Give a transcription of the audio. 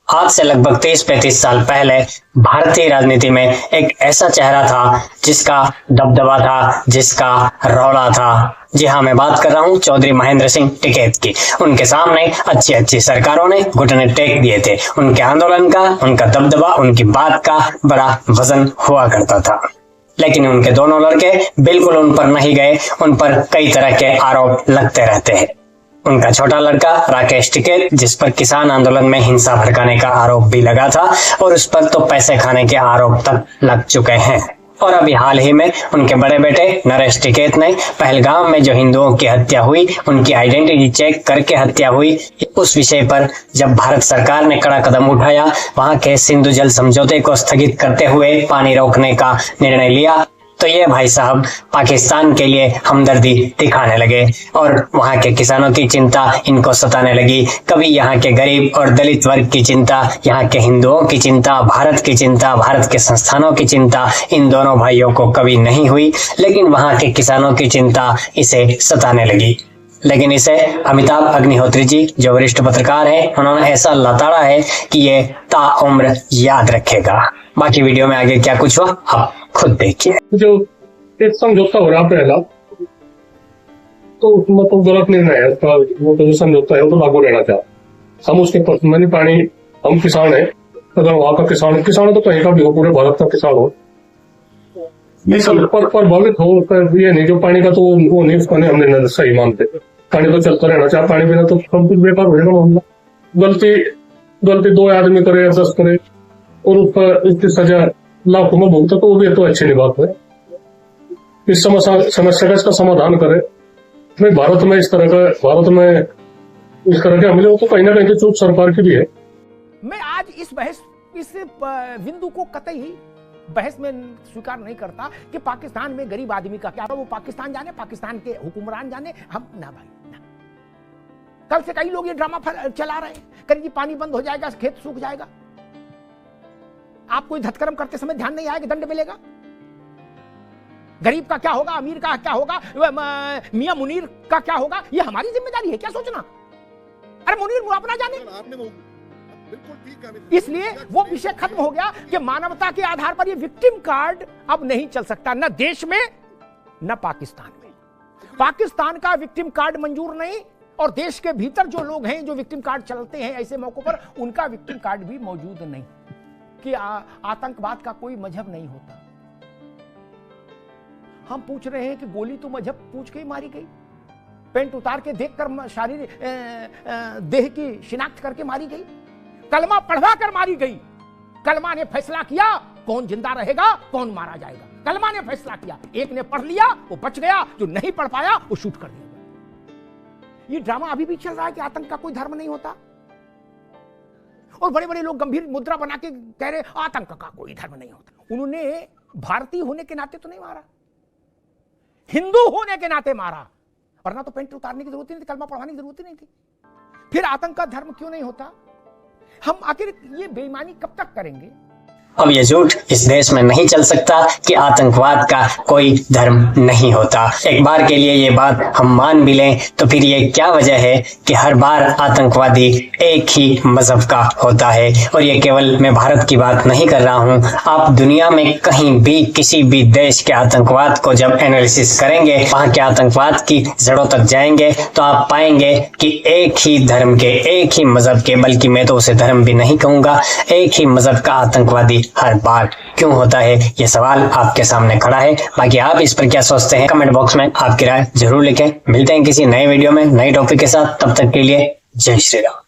आज से लगभग 30-35 साल पहले भारतीय राजनीति में एक ऐसा चेहरा था जिसका दबदबा था, जिसका रौला था। जी हाँ, मैं बात कर रहा हूँ चौधरी महेंद्र सिंह टिकैत की। उनके सामने अच्छी अच्छी सरकारों ने घुटने टेक दिए थे। उनके आंदोलन का, उनका दबदबा, उनकी बात का बड़ा वजन हुआ करता था। लेकिन उनके दोनों लड़के बिल्कुल उन पर नहीं गए। उन पर कई तरह के आरोप लगते रहते हैं। उनका छोटा लड़का राकेश टिकैत, जिस पर किसान आंदोलन में हिंसा भड़काने का आरोप भी लगा था और उस पर तो पैसे खाने के आरोप तक लग चुके हैं। और अभी हाल ही में उनके बड़े बेटे नरेश टिकैत ने पहलगाम में जो हिंदुओं की हत्या हुई, उनकी आइडेंटिटी चेक करके हत्या हुई, उस विषय पर जब भारत सरकार ने कड़ा कदम उठाया, वहां के सिंधु जल समझौते को स्थगित करते हुए पानी रोकने का निर्णय लिया, तो ये भाई साहब पाकिस्तान के लिए हमदर्दी दिखाने लगे और वहां के किसानों की चिंता इनको सताने लगी। कभी यहाँ के गरीब और दलित वर्ग की चिंता, यहाँ के हिंदुओं की चिंता, भारत की चिंता, भारत के संस्थानों की चिंता इन दोनों भाइयों को कभी नहीं हुई, लेकिन वहां के किसानों की चिंता इसे सताने लगी। लेकिन इसे अमिताभ अग्निहोत्री जी, जो वरिष्ठ पत्रकार हैं, उन्होंने ऐसा लताड़ा है कि ये ताउम्र याद रखेगा। बाकी वीडियो में आगे क्या कुछ हुआ आप खुद देखिए। जो एक समझौता हो रहा पहला, तो मतलब गलत निर्णय है उसका। वो तो जो समझौता है वो तो लागू रहना चाहिए। हम उसके पर्सनली पानी, हम किसान है, अगर वहां का किसान तो कहीं का भी हो, पूरे भारत का किसान हो, प्रभावित हो कर ये नहीं जो पानी का तो वो नहीं, उसका नहीं हमने सही मानते। पानी तो चलता रहना चाहिए, पानी बिना तो सब कुछ बेकार हो जाएगा मामला। गलती 2 आदमी करे या 10 करे और उस पर इसकी सजा लाखों में भुगता, तो वो भी तो अच्छी नहीं बात है। इस समस्या का इसका समाधान करे। भाई भारत में इस तरह के हमले हो तो कहीं ना कहीं तो चूक सरकार की भी है। मैं आज इस बिंदु को कतई बहस में स्वीकार नहीं करता कि पाकिस्तान में गरीब आदमी का क्या, वो पाकिस्तान जाने, पाकिस्तान के हुक्मरान जाने, हम ना भाई ना। कल से कई लोग ये ड्रामा चला रहे हैं, कहीं जी पानी बंद हो जाएगा, खेत सूख जाएगा। आपको धत्कर्म करते समय ध्यान नहीं आएगा, दंड मिलेगा। गरीब का क्या होगा, अमीर का क्या होगा, मियां मुनीर का क्या होगा, ये हमारी जिम्मेदारी है क्या सोचना? अरे मुनीर वो अपना जाने। इसलिए वो विषय खत्म हो गया कि मानवता के आधार पर ये विक्टिम कार्ड अब नहीं चल सकता, न देश में न पाकिस्तान में। पाकिस्तान का विक्टिम कार्ड मंजूर नहीं, और देश के भीतर जो लोग हैं जो विक्टिम कार्ड चलते हैं ऐसे मौकों पर, उनका विक्टिम कार्ड भी मौजूद नहीं। कि आतंकवाद का कोई मजहब नहीं होता। हम पूछ रहे हैं कि गोली तो मजहब पूछ के ही मारी गई, पेंट उतार के देखकर शारीरिक देह की शिनाख्त करके मारी गई, कलमा पढ़वा कर मारी गई। कलमा ने फैसला किया कौन जिंदा रहेगा, कौन मारा जाएगा। कलमा ने फैसला किया, एक ने पढ़ लिया वो बच गया, जो नहीं पढ़ पाया वो शूट कर दिया। ये ड्रामा अभी भी चल रहा है कि आतंक का कोई धर्म नहीं होता, और बड़े बड़े लोग गंभीर मुद्रा बना के कह रहे आतंक का कोई धर्म नहीं होता। उन्होंने भारतीय होने के नाते तो नहीं मारा, हिंदू होने के नाते मारा, वरना तो पेंट उतारने की जरूरत नहीं थी, कलमा पढ़वाने की जरूरत नहीं थी। फिर आतंक का धर्म क्यों नहीं होता? हम आखिर ये बेईमानी कब तक करेंगे? अब ये झूठ इस देश में नहीं चल सकता कि आतंकवाद का कोई धर्म नहीं होता। एक बार के लिए ये बात हम मान भी लें तो फिर ये क्या वजह है कि हर बार आतंकवादी एक ही मजहब का होता है? और ये केवल मैं भारत की बात नहीं कर रहा हूँ, आप दुनिया में कहीं भी किसी भी देश के आतंकवाद को जब एनालिसिस करेंगे, वहाँ के आतंकवाद की जड़ों तक जाएंगे, तो आप पाएंगे कि एक ही धर्म के, एक ही मजहब के, बल्कि मैं तो उसे धर्म भी नहीं कहूंगा, एक ही मजहब का आतंकवादी हर बार क्यों होता है? ये सवाल आपके सामने खड़ा है। बाकी आप इस पर क्या सोचते हैं, कमेंट बॉक्स में आपकी राय जरूर लिखें। मिलते हैं किसी नए वीडियो में नए टॉपिक के साथ, तब तक के लिए जय श्री राम।